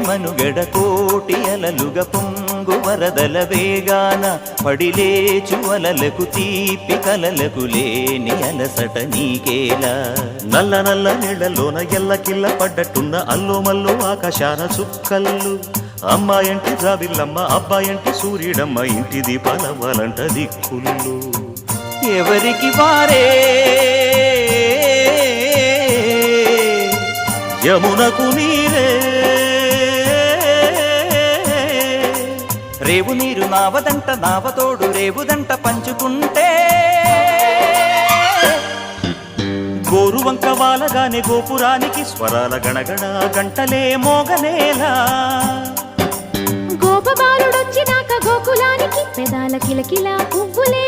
మనుగడ కోటి అలలుగ పొంగు వరదల వేగాన పడిలేచు అలలకు తీపి కలలకు లేని అలసట నీకేలా నల్ల నల్ల నీళ్లలోన ఎల్లకిల్ల పడ్డట్టున్న అల్లో మల్లో ఆకాశాన చుక్కల్లు అమ్మాయంటి జాబిల్లమ్మ అబ్బాయంటి సూర్యుడమ్మ ఇంటి దీపాలవ్వాలంట దిక్కుళ్ళు ఎవరికి వారే యమునకు నీరే రేవు నీరు నావదంట నావతోడు రేవుదంట పంచుకుంటే గోరువంక వాలగానే గోపురానికి స్వరాల గణగణ గంటలే మోగనేలా గోపబాలుడొచ్చినాక గోకులానికి పెదాల కిలకిలా పువ్వులే